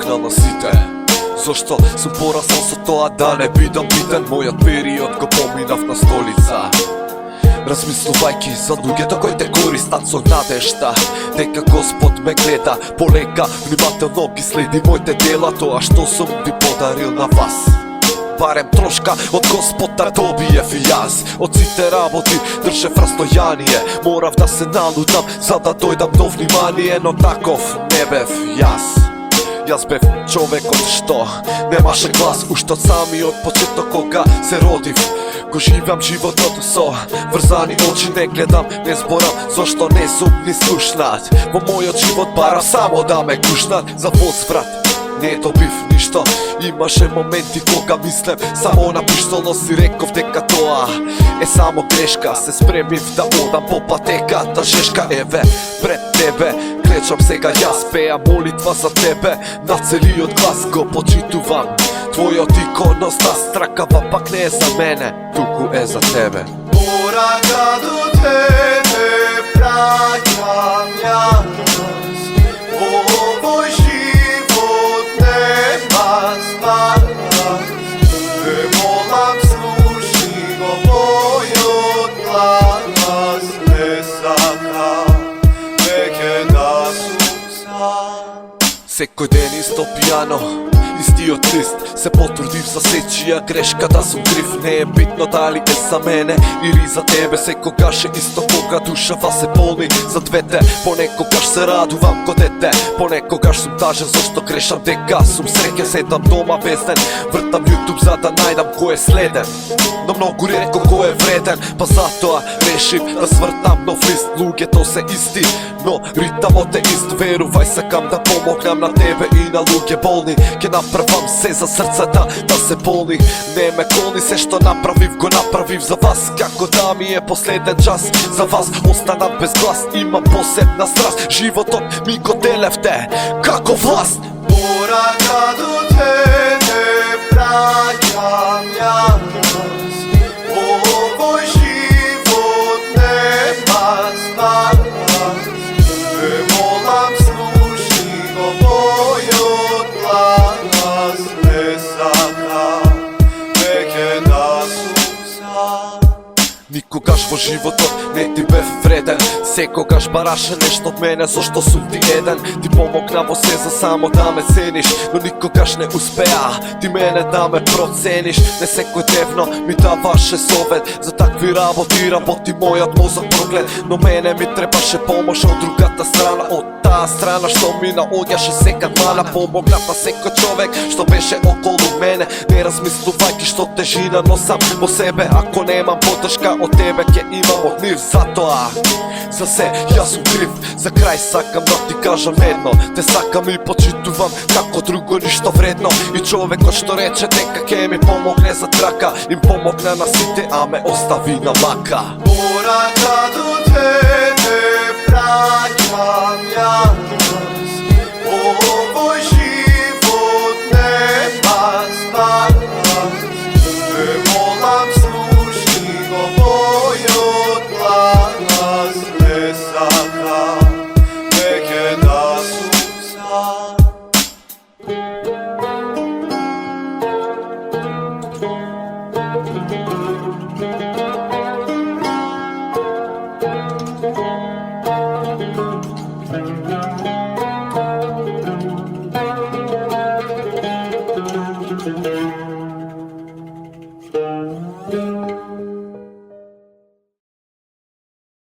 помогнала сите. Зошто сум порасал со тоа да не бидам битен. Мојот период го поминав на столица, размислувајќи за луѓето кои те користат со надежда дека Господ ме гледа полека, внимателно ги следи моите дела, тоа што сум ви подарил на вас. Барем трошка од Господа добиев и јас. Од сите работи држев растојание, морав да се налутам за да дојдам до внимание, но таков не бев јас. Јас бев човекот што немаше глас уште од самиот почеток кога се родив. Го живеам животот со врзани очи, не гледам, не зборам, зашто не сум ни слушнат. Во мојот живот барам само да ме кушнат, за возврат не добив ништо. Имаше моменти кога мислев само на пиштол, но си реков дека тоа е само грешка. Се спремив да одам по патеката жешка. Еве, пред тебе клечам сега јас, пеам молитва за тебе, на целиот глас го почитувам. Твојот иконостас тракава пак не е за мене, туку е за тебе. Порака до тебе праќам јас, во овој живот нема спас. Те молам слушни го мојот глас, не сакам веќе да сум сам. Секој ден исто пијано, истиот лист, се потрудив за сечија грешка, да сум крив, не е битно дали е за мене или за тебе. Секогаш е исто кога душава се полни за двете, понекогаш се радувам ко дете, понекогаш сум тажен зашто грешам дека сум среќен. Седам дома безден, вртам YouTube за да најдам кој е следен, но многу ретко кој е вреден, па затоа решив да свртам нов лист. Луѓето се исти, но ритамот е ист. Верувај, сакам да помогнам на тебе и на луѓе болни. Ке направам се за срцата да се болни. Не ме колни, се што направив го направив за вас. Како да ми е последен час, за вас останам без глас. Имам посебна страст, животот ми го делевте како власт. Порака до тебе праќам јас, во овој живот нема спас. Те молам слушни го мојот глас, не сакам веќе да сум сам. Никогаш во животот не ти бев вреден, секогаш бараше нешто од мене зашто сум ти еден. Ти помогна во се за само да ме цениш, но никогаш не успеа ти мене да ме процениш. Не секој дневно ми даваше совет за такви работи, работи мојот мозок проглед, но мене ми требаше помош од другата страна, од таа страна што ми наоѓаше секад мана. Помогнав на секој човек што беше околу мене, не размислувајќи што тежина носам во себе. Ако немам поддршка од тебе, ќе имам од нив. Затоа за се јас сум крив. За крај сакам да ти кажам едно, те сакам и почитувам како друго ништо вредно. И човекот што рече дека ќе ми помогне за трака, им помогна на сите, а ме остави на мака. Порака до тебе праќам јас,